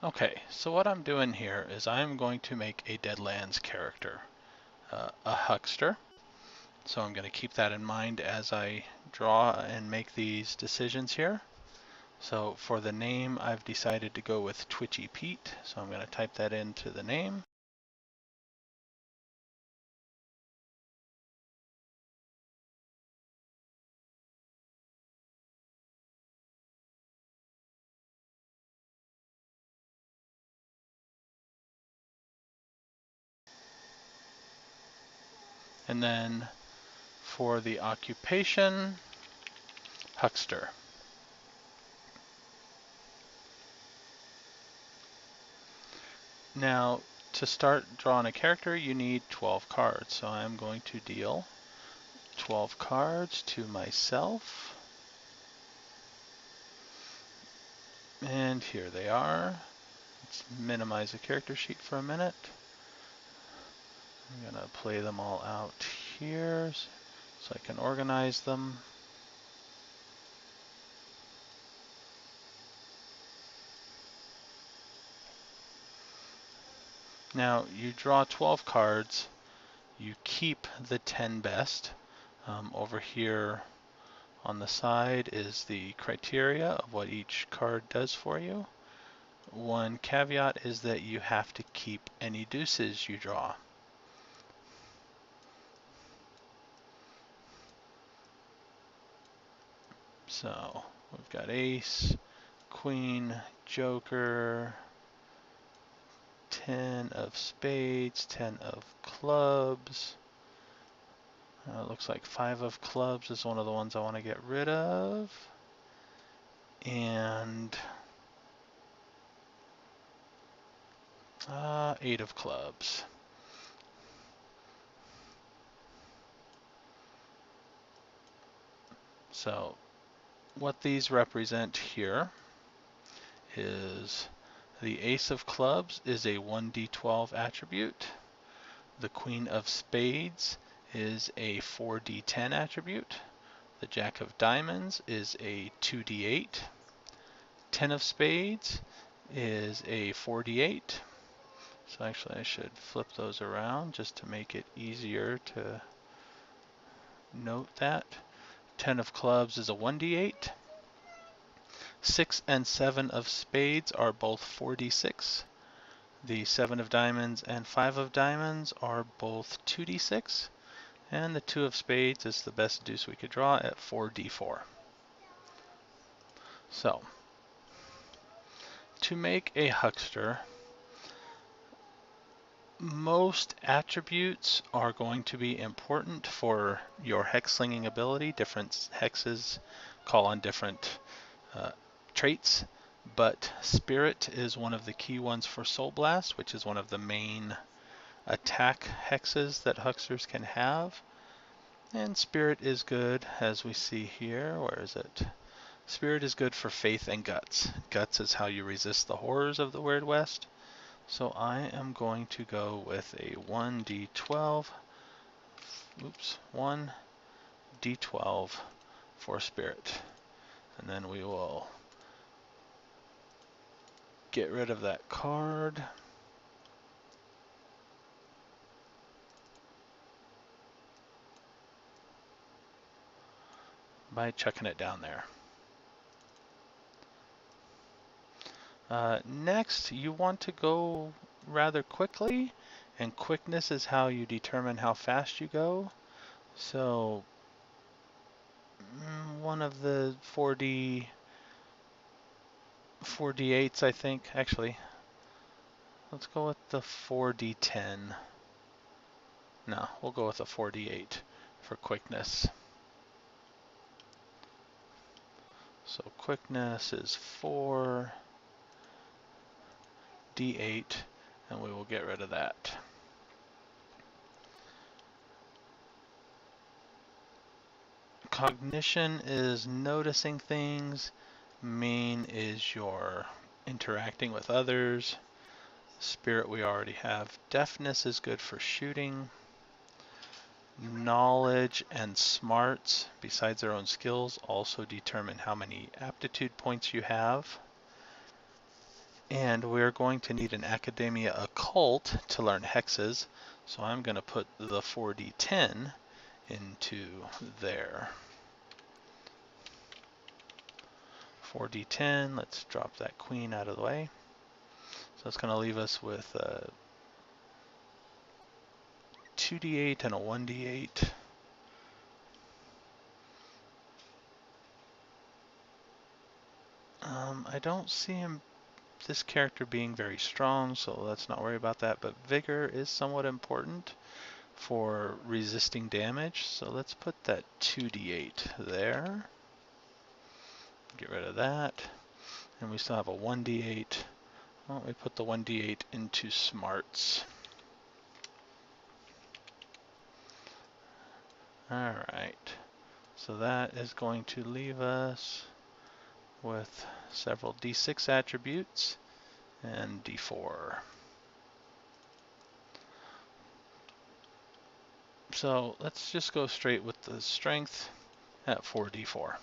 Okay, so what I'm doing here is I'm going to make a Deadlands character, a huckster. So I'm going to keep that in mind as I draw and make these decisions here. So for the name, I've decided to go with Twitchy Pete. So I'm going to type that into the name. And then for the occupation, huckster. Now, to start drawing a character, you need 12 cards. So I'm going to deal 12 cards to myself. And here they are. Let's minimize the character sheet for a minute. I'm going to play them all out here so I can organize them. Now, you draw 12 cards. You keep the 10 best. Over here on the side is the criteria of what each card does for you. One caveat is that you have to keep any deuces you draw. So we've got ace, queen, joker, 10 of spades, 10 of clubs. Looks like 5 of clubs is one of the ones I want to get rid of. And 8 of clubs. So what these represent here is the ace of clubs is a 1d12 attribute. The queen of spades is a 4d10 attribute. The jack of diamonds is a 2d8. 10 of spades is a 4d8. So actually I should flip those around just to make it easier to note that. 10 of clubs is a 1d8. 6 and 7 of spades are both 4d6. The 7 of diamonds and 5 of diamonds are both 2d6. And the 2 of spades is the best deuce we could draw at 4d4. So, to make a huckster, most attributes are going to be important for your hex slinging ability. Different hexes call on different traits, but spirit is one of the key ones for Soul Blast, which is one of the main attack hexes that hucksters can have. And spirit is good, as we see here. Where is it? Spirit is good for faith and guts. Guts is how you resist the horrors of the Weird West. So I am going to go with a 1d12, 1d12 for spirit. And then we will get rid of that card. By chucking it down there. Next, you want to go rather quickly, and quickness is how you determine how fast you go. So, one of the 4d8s, I think. Actually, let's go with the 4d10. No, we'll go with a 4d8 for quickness. So quickness is 4d8, and we will get rid of that. Cognition is noticing things. Main is your interacting with others. Spirit we already have. Deafness is good for shooting. Knowledge and smarts, besides their own skills, also determine how many aptitude points you have. And we're going to need an Academia Occult to learn hexes. So I'm going to put the 4d10 into there. 4d10, let's drop that queen out of the way. So it's going to leave us with a 2d8 and a 1d8. I don't see this character being very strong, so let's not worry about that, but vigor is somewhat important for resisting damage, so let's put that 2d8 there. Get rid of that, and we still have a 1d8. Why don't we put the 1d8 into smarts? Alright, so that is going to leave us with several d6 attributes and d4. So let's just go straight with the strength at 4d4.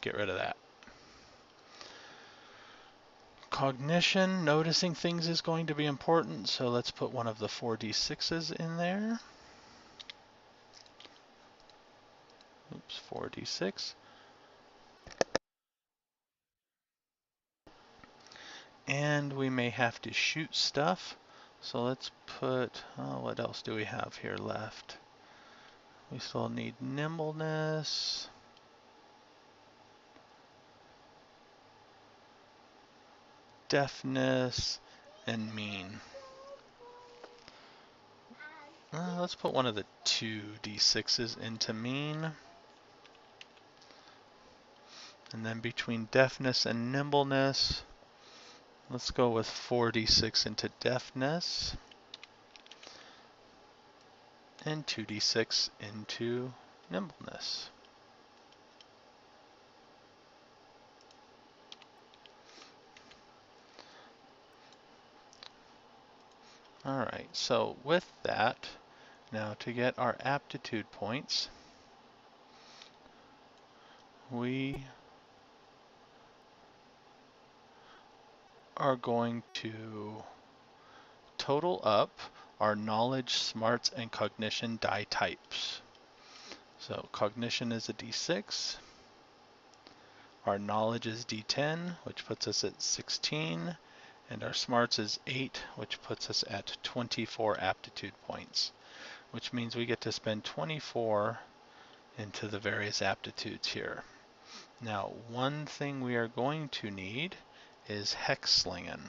Get rid of that. Cognition, noticing things is going to be important, so let's put one of the 4d6s in there. Oops, 4d6. And we may have to shoot stuff. So let's put, what else do we have here left? We still need nimbleness. Deafness, and mean. Let's put one of the 2d6s into mean. And then between deafness and nimbleness, let's go with 4d6 into deafness. And 2d6 into nimbleness. Alright, so with that, now to get our aptitude points, we are going to total up our knowledge, smarts, and cognition die types. So cognition is a d6, our knowledge is d10, which puts us at 16, and our smarts is 8, which puts us at 24 aptitude points, which means we get to spend 24 into the various aptitudes here. Now, one thing we are going to need is hex slinging,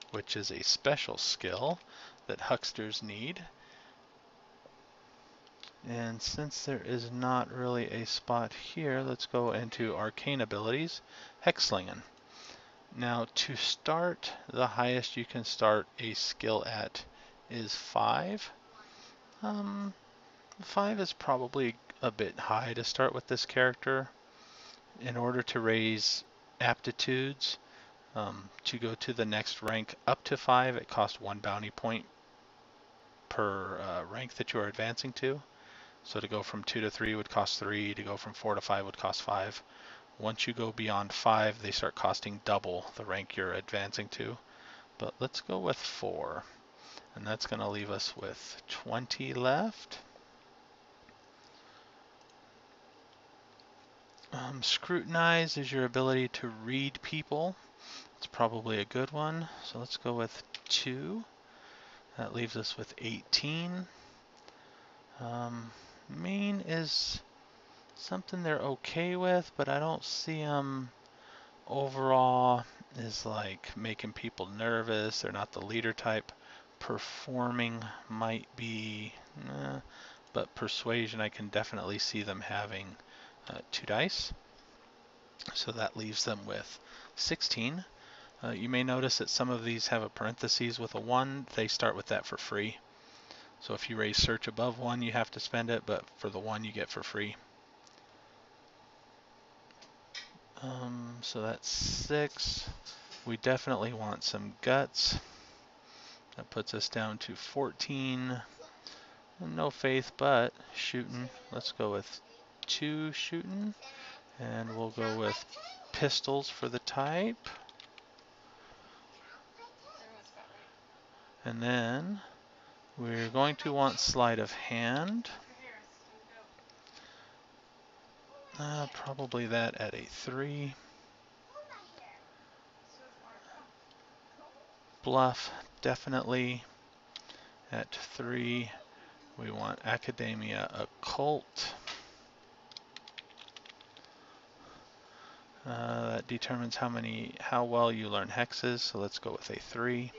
which is a special skill that hucksters need. And since there is not really a spot here, let's go into arcane abilities, hex slinging. Now to start, the highest you can start a skill at is 5. 5 is probably a bit high to start with this character. In order to raise aptitudes, to go to the next rank up to 5, it costs 1 bounty point per rank that you are advancing to. So to go from 2 to 3 would cost 3, to go from 4 to 5 would cost 5. Once you go beyond 5, they start costing double the rank you're advancing to. But let's go with 4. And that's going to leave us with 20 left. Scrutinize is your ability to read people. It's probably a good one. So let's go with 2. That leaves us with 18. Mean is something they're okay with, but I don't see them overall is like making people nervous. They're not the leader type. Performing might be, but persuasion I can definitely see them having 2 dice. So that leaves them with 16. You may notice that some of these have a parentheses with a 1. They start with that for free. So if you raise search above 1, you have to spend it, but for the 1 you get for free. So that's 6. We definitely want some guts. That puts us down to 14. No faith, but shooting. Let's go with 2 shooting. And we'll go with pistols for the type. And then we're going to want sleight of hand. Probably that at a 3. Bluff, definitely at 3. We want academia occult. That determines how well you learn hexes, so let's go with a 3.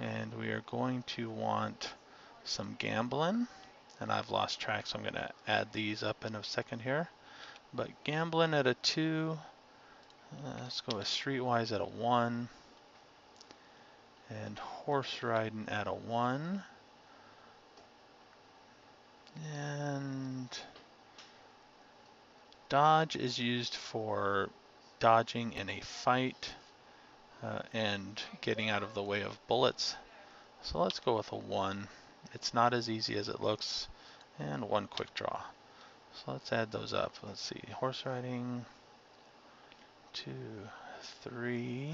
And we are going to want some gambling, and I've lost track, so I'm going to add these up in a second here. But gambling at a 2, let's go with streetwise at a 1, and horse riding at a 1, and dodge is used for dodging in a fight and getting out of the way of bullets. So let's go with a 1. It's not as easy as it looks, and 1 quick draw. So let's add those up. Let's see, horse riding, 2, 3,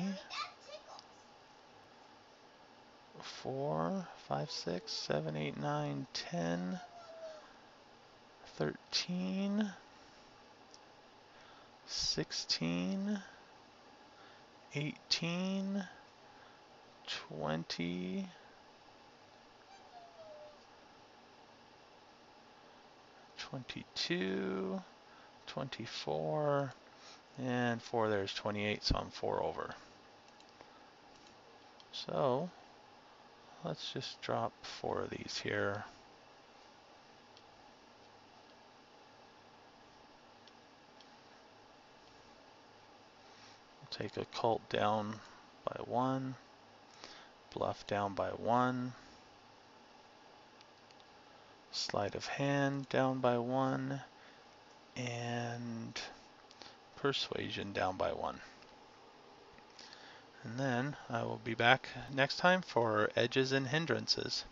4, 5, 6, 7, 8, 9, 10, 13, 16, 18, 20, 22, 24, and 4 there's 28, so I'm 4 over. So let's just drop 4 of these here. We'll take occult down by 1, bluff down by 1, sleight of hand down by 1, and persuasion down by 1. And then I will be back next time for edges and hindrances.